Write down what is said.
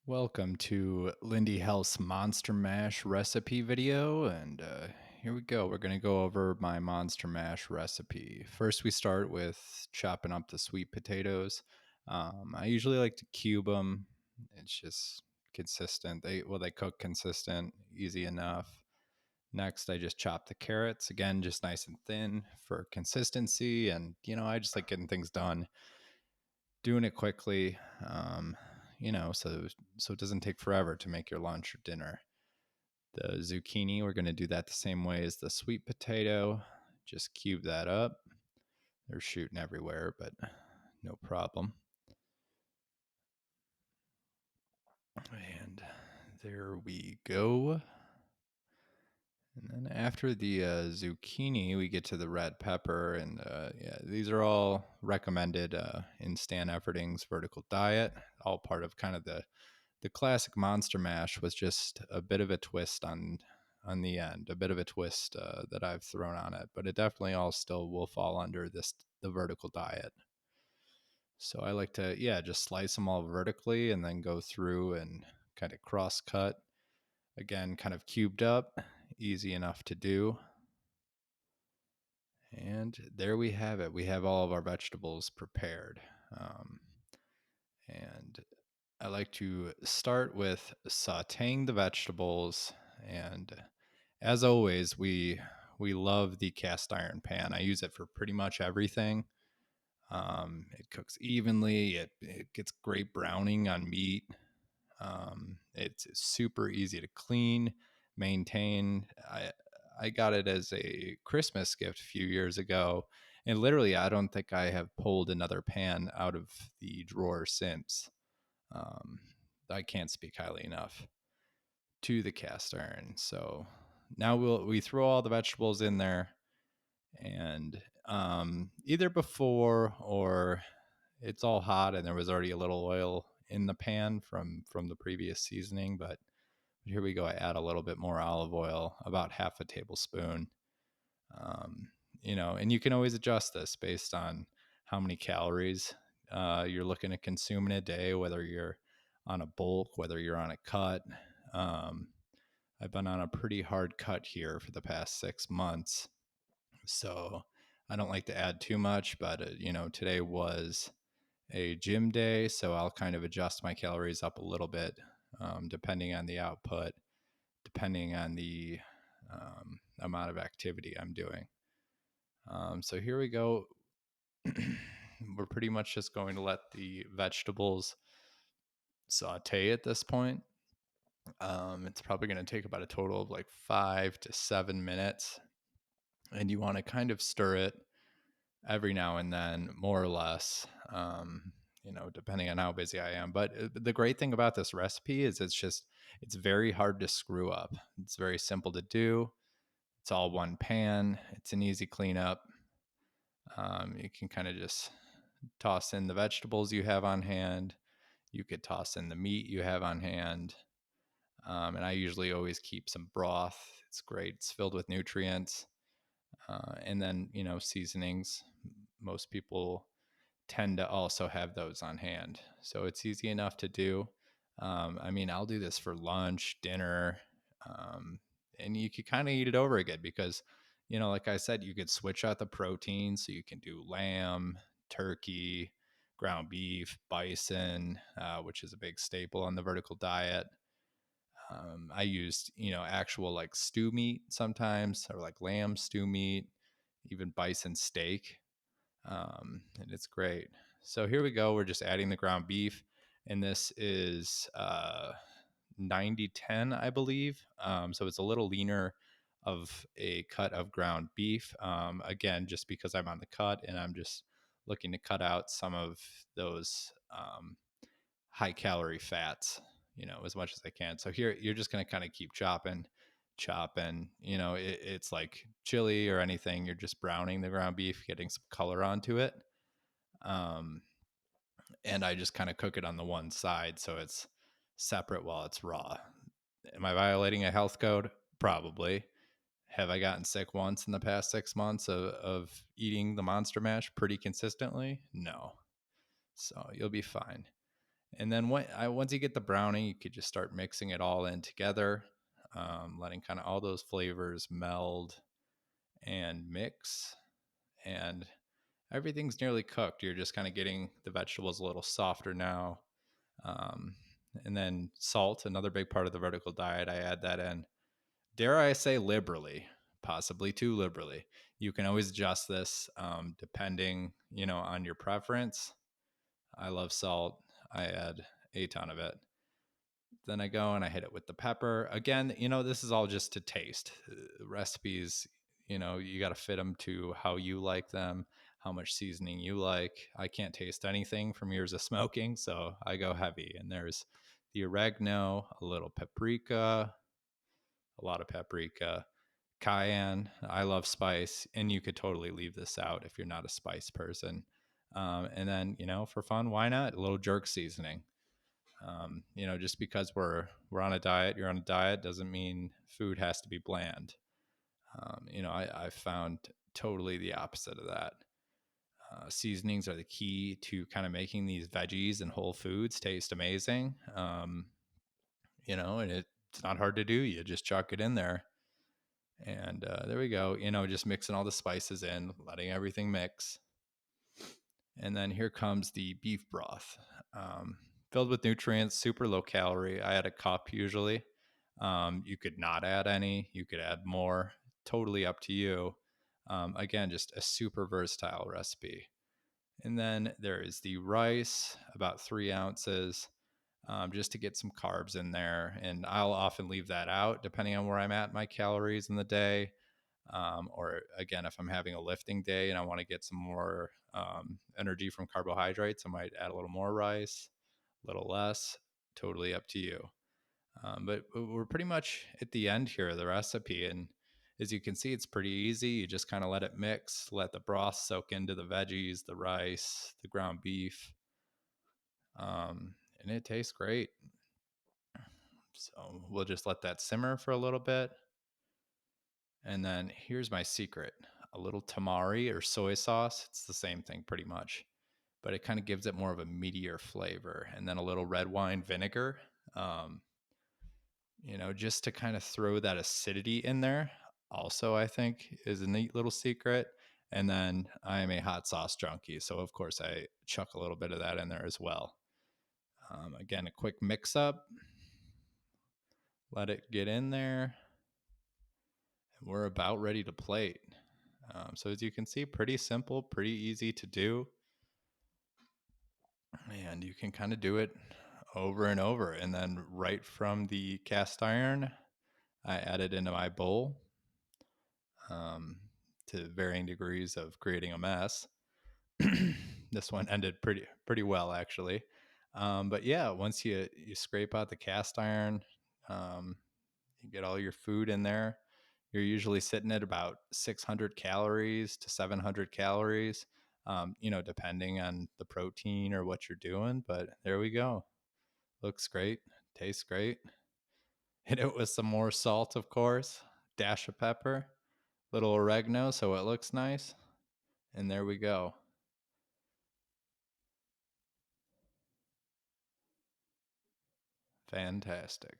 Welcome to Lindy Health's Monster Mash recipe video, and here we go. We're going to go over my Monster Mash recipe. First, we start with chopping up the sweet potatoes. I usually like to cube them. It's just consistent. They cook consistent, easy enough. Next, I just chop the carrots again, just nice and thin for consistency, and I just like getting things done, doing it quickly. So it doesn't take forever to make your lunch or dinner. The zucchini, we're going to do that the same way as the sweet potato. Just cube that up. They're shooting everywhere, but no problem. And there we go. And then after the zucchini, we get to the red pepper. And yeah, these are all recommended in Stan Efferding's vertical diet, all part of kind of the classic monster mash, was just a bit of a twist on the end, a bit of a twist that I've thrown on it, but it definitely all still will fall under the vertical diet. So I like to, yeah, just slice them all vertically and then go through and kind of cross cut. Again, kind of cubed up, easy enough to do. And there we have it. We have all of our vegetables prepared. Um, and I like to start with sauteing the vegetables, and as always, we love the cast iron pan. I use it for pretty much everything. It cooks evenly. It gets great browning on meat. It's super easy to clean, maintain. I got it as a Christmas gift a few years ago, and literally, I don't think I have pulled another pan out of the drawer since. Um, I can't speak highly enough to the cast iron. So now we throw all the vegetables in there, and either before or it's all hot and there was already a little oil in the pan from the previous seasoning, but here we go. I add a little bit more olive oil, about half a tablespoon. Um, and you can always adjust this based on how many calories you're looking to consume in a day, whether you're on a bulk, whether you're on a cut. Um, I've been on a pretty hard cut here for the past 6 months, so I don't like to add too much. But today was a gym day, so I'll kind of adjust my calories up a little bit, depending on the output, depending on the amount of activity I'm doing. So here we go. We're pretty much just going to let the vegetables saute at this point. It's probably going to take about a total of like 5 to 7 minutes. And you want to kind of stir it every now and then, more or less, depending on how busy I am. But the great thing about this recipe is it's very hard to screw up. It's very simple to do. It's all one pan. It's an easy cleanup. You can kind of just toss in the vegetables you have on hand. You could toss in the meat you have on hand. And I usually always keep some broth. It's great. It's filled with nutrients. And then, seasonings. Most people tend to also have those on hand. So it's easy enough to do. I'll do this for lunch, dinner, um, and you could kind of eat it over again because, like I said, you could switch out the protein. So you can do lamb, turkey, ground beef, bison, which is a big staple on the vertical diet. I used, actual like stew meat sometimes, or like lamb stew meat, even bison steak. And it's great. So here we go. We're just adding the ground beef, and this is 90/10, I believe. So it's a little leaner of a cut of ground beef. Again, just because I'm on the cut and I'm just looking to cut out some of those high calorie fats, as much as I can. So here you're just going to kind of keep chopping. It's like chili or anything. You're just browning the ground beef, getting some color onto it. Um, and I just kind of cook it on the one side so it's separate while it's raw. Am I violating a health code? Probably. Have I gotten sick once in the past 6 months of eating the monster mash pretty consistently? No. So you'll be fine. And then once you get the browning, you could just start mixing it all in together, letting kind of all those flavors meld and mix. And everything's nearly cooked. You're just kind of getting the vegetables a little softer now. Um, and then salt, another big part of the vertical diet. I add that in, dare I say, liberally, possibly too liberally. You can always adjust this depending, on your preference. I love salt. I add a ton of it. Then I go and I hit it with the pepper. Again, this is all just to taste. Recipes, you got to fit them to how you like them, how much seasoning you like. I can't taste anything from years of smoking, so I go heavy. And there's the oregano, a little paprika, a lot of paprika, cayenne. I love spice, and you could totally leave this out if you're not a spice person. And then, for fun, why not a little jerk seasoning? Just because we're on a diet, you're on a diet, doesn't mean food has to be bland. I found totally the opposite of that. Seasonings are the key to kind of making these veggies and whole foods taste amazing. And it's not hard to do. You just chuck it in there, and there we go. Just mixing all the spices in, letting everything mix. And then here comes the beef broth, filled with nutrients, super low calorie. I add a cup usually. You could not add any, you could add more, totally up to you. Again, just a super versatile recipe. And then there is the rice, about 3 ounces, just to get some carbs in there. And I'll often leave that out depending on where I'm at my calories in the day. Or again, if I'm having a lifting day and I want to get some more energy from carbohydrates, I might add a little more rice, a little less, totally up to you. But we're pretty much at the end here of the recipe. And as you can see, it's pretty easy. You just kind of let it mix, let the broth soak into the veggies, the rice, the ground beef. And it tastes great. So we'll just let that simmer for a little bit. And then here's my secret, a little tamari or soy sauce. It's the same thing pretty much, but it kind of gives it more of a meatier flavor. And then a little red wine vinegar, um, just to kind of throw that acidity in there. Also, I think is a neat little secret. And then I am a hot sauce junkie. So, of course, I chuck a little bit of that in there as well. Again, a quick mix up, let it get in there. And we're about ready to plate. So as you can see, pretty simple, pretty easy to do. And you can kind of do it over and over. And then right from the cast iron, I add it into my bowl, um, to varying degrees of creating a mess. This one ended pretty well actually. But yeah, once you scrape out the cast iron, um, you get all your food in there. You're usually sitting at about 600 calories to 700 calories, depending on the protein or what you're doing. But there we go. Looks great. Tastes great. Hit it with some more salt, of course, dash of pepper, little oregano so it looks nice. And there we go. Fantastic.